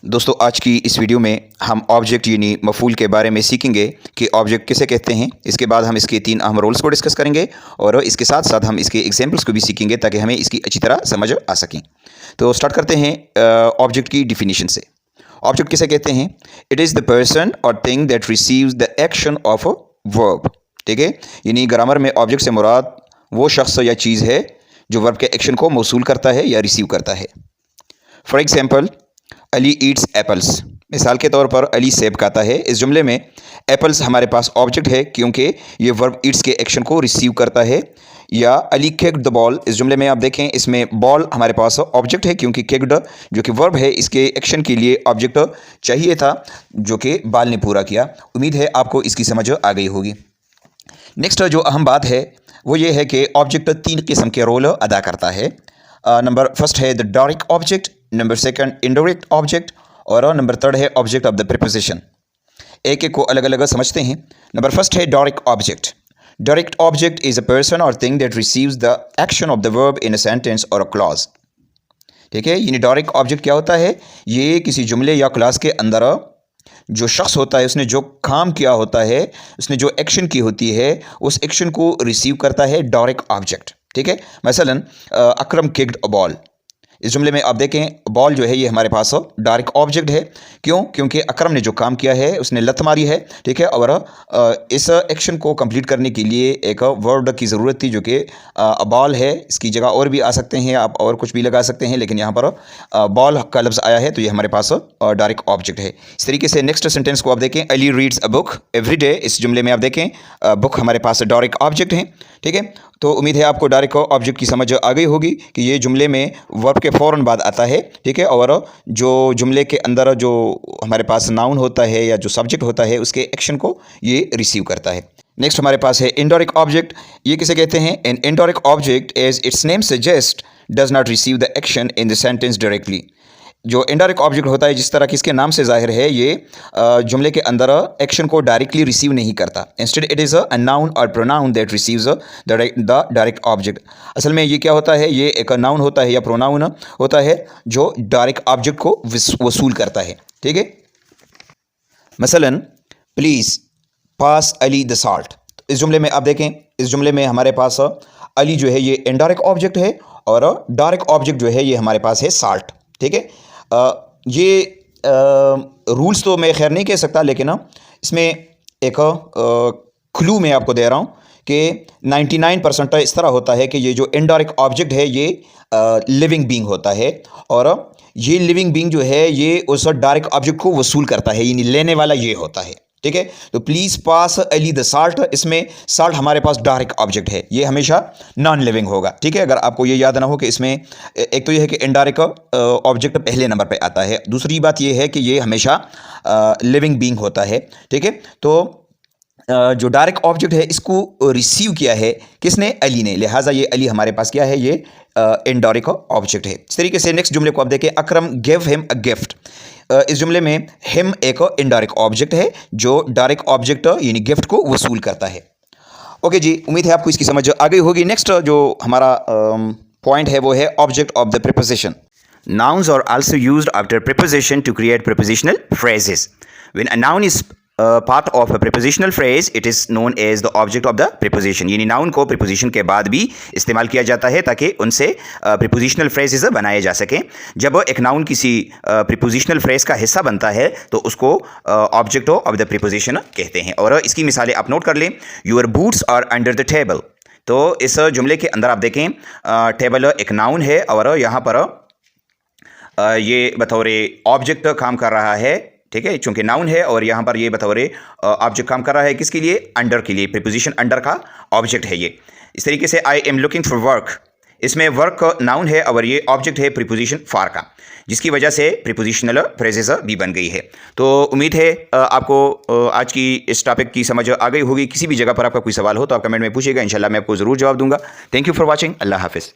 दोस्तों आज की इस वीडियो में हम ऑब्जेक्ट यानी मफूल के बारे में सीखेंगे कि ऑब्जेक्ट किसे कहते हैं। इसके बाद हम इसके 3 अहम रोल्स को डिस्कस करेंगे और इसके साथ साथ हम इसके एग्जांपल्स को भी सीखेंगे ताकि हमें इसकी अच्छी तरह समझ आ सकें। तो स्टार्ट करते हैं ऑब्जेक्ट की डिफिनीशन से। ऑब्जेक्ट किसे कहते हैं? इट इज़ द पर्सन और thing that receives the action of a verb. ठीक है, यानी ग्रामर में ऑब्जेक्ट से मुराद वो शख्स या चीज़ है जो वर्ब के एक्शन को मौसूल करता है या रिसीव करता है। For example, Ali Yeats apples. मिसाल के तौर पर अली सेब खाता है। इस जुमले में एप्पल्स हमारे पास ऑब्जेक्ट है क्योंकि ये वर्ब ईट्स के एक्शन को रिसीव करता है। या अली किक्ड द बॉल, इस जुमले में आप देखें इसमें बॉल हमारे पास ऑब्जेक्ट है क्योंकि किक्ड जो कि वर्ब है इसके एक्शन के लिए ऑब्जेक्ट चाहिए था जो कि बाल ने पूरा किया। उम्मीद है आपको इसकी समझ आ गई होगी। नेक्स्ट जो अहम बात है वो ये है कि ऑब्जेक्ट 3 किस्म के रोल अदा करता है। नंबर फर्स्ट है the direct object, number second indirect object और नंबर थर्ड है ऑब्जेक्ट ऑफ द प्रीपोजिशन। एक एक को अलग अलग समझते हैं। नंबर फर्स्ट है direct object. Direct object is a person और thing that receives the action of the verb in a sentence और अ क्लॉज। ठीक है, यानी डायरेक्ट ऑब्जेक्ट क्या होता है? ये किसी जुमले या क्लास के अंदर जो शख्स होता है उसने जो काम किया होता है, उसने जो एक्शन की होती है, उस एक्शन को रिसीव करता है डायरेक्ट ऑब्जेक्ट। ठीक है, मसलन अकरम किक्ड अ बॉल। इस जुमले में आप देखें बॉल जो है ये हमारे पास डायरेक्ट ऑब्जेक्ट है। क्यों? क्योंकि अकरम ने जो काम किया है उसने लत मारी है। ठीक है, और इस एक्शन को कंप्लीट करने के लिए एक वर्ड की ज़रूरत थी जो कि बॉल है। इसकी जगह और भी आ सकते हैं, आप और कुछ भी लगा सकते हैं, लेकिन यहाँ पर बॉल का लफ्ज़ आया है तो ये हमारे पास डायरेक्ट ऑब्जेक्ट है। इस तरीके से नेक्स्ट सेंटेंस को आप देखें, Ali reads a book every day. इस जुमले में आप देखें बुक हमारे पास डायरेक्ट ऑब्जेक्ट है। ठीक है, तो उम्मीद है आपको डायरेक्ट ऑब्जेक्ट की समझ आ गई होगी कि ये जुमले में वर्ब के फ़ौरन बाद आता है। ठीक है, और जो जुमले के अंदर जो हमारे पास नाउन होता है या जो सब्जेक्ट होता है उसके एक्शन को ये रिसीव करता है। नेक्स्ट हमारे पास है इनडायरेक्ट ऑब्जेक्ट। ये किसे कहते हैं? An indirect object as its name suggest does not receive the action in the sentence directly. जो इनडायरेक्ट ऑब्जेक्ट होता है, जिस तरह कि इसके नाम से जाहिर है, ये जुमले के अंदर एक्शन को डायरेक्टली रिसीव नहीं करता। Instead it is a noun और pronoun that receives the direct object. असल में ये क्या होता है? ये एक नाउन होता है या प्रोनाउन होता है जो डायरेक्ट ऑब्जेक्ट को वसूल करता है। ठीक है, मसलन please pass Ali the salt. इस जुमले में आप देखें, इस जुमले में हमारे पास अली जो है ये इनडायरेक्ट ऑब्जेक्ट है और डायरेक्ट ऑब्जेक्ट जो है ये हमारे पास है साल्ट। ठीक है, ये रूल्स तो मैं खैर नहीं कह सकता, लेकिन इसमें एक क्लू मैं आपको दे रहा हूँ कि 99% इस तरह होता है कि ये जो इनडायरेक्ट ऑब्जेक्ट है ये लिविंग बीइंग होता है और ये लिविंग बीइंग जो है ये उस डायरेक्ट ऑब्जेक्ट को वसूल करता है, यानी लेने वाला ये होता है। ठीक है, तो please pass Ali the salt, इसमें साल्ट हमारे पास डायरेक्ट ऑब्जेक्ट है, ये हमेशा नॉन लिविंग होगा। ठीक है, अगर आपको ये याद ना हो कि इसमें एक तो ये है कि इनडायरेक्ट ऑब्जेक्ट पहले नंबर पे आता है, दूसरी बात ये है कि ये हमेशा लिविंग बीइंग होता है। ठीक है, तो जो डायरेक्ट ऑब्जेक्ट है इसको रिसीव किया है किसने? अली ने, लिहाजा ये अली हमारे पास क्या है? ये इनडायरेक्ट ऑब्जेक्ट है। इस तरीके से नेक्स्ट जुमले को आप देखें, अकरम गिव हिम अ गिफ्ट। इस जुमले में हिम एक इनडायरेक्ट ऑब्जेक्ट है जो डायरेक्ट ऑब्जेक्ट यानी गिफ्ट को वसूल करता है। ओके जी, उम्मीद है आपको इसकी समझ आ गई होगी। नेक्स्ट जो हमारा पॉइंट है वो है object of the preposition. Nouns are also used after preposition to create prepositional phrases. When a noun is part of a prepositional phrase, it is known as the object of the preposition. यानी noun को preposition के बाद भी इस्तेमाल किया जाता है ताकि उनसे prepositional phrases बनाए जा सकें। जब एक नाउन किसी prepositional phrase का हिस्सा बनता है तो उसको object of the preposition कहते हैं। और इसकी मिसालें आप नोट कर लें। Your boots are under the table। तो इस जुमले के अंदर आप देखें टेबल एक नाउन है और यहाँ पर ये बतौर ऑब्जेक्ट काम कर रहा है। ठीक है, चूंकि नाउन है और यहाँ पर ये बतौर ऑब्जेक्ट काम कर रहा है। किसके लिए? अंडर के लिए। प्रीपोजिशन अंडर का ऑब्जेक्ट है ये। इस तरीके से I am looking for work, इसमें वर्क नाउन है और ये ऑब्जेक्ट है प्रीपोजिशन फॉर का, जिसकी वजह से प्रीपोजिशनल फ्रेजेस भी बन गई है। तो उम्मीद है आपको आज की इस टॉपिक की समझ आ गई होगी। किसी भी जगह पर आपका कोई सवाल हो तो आप कमेंट में पूछिएगा, इंशाल्लाह मैं आपको ज़रूर जवाब दूंगा। Thank you for watching. Allah हाफिज़।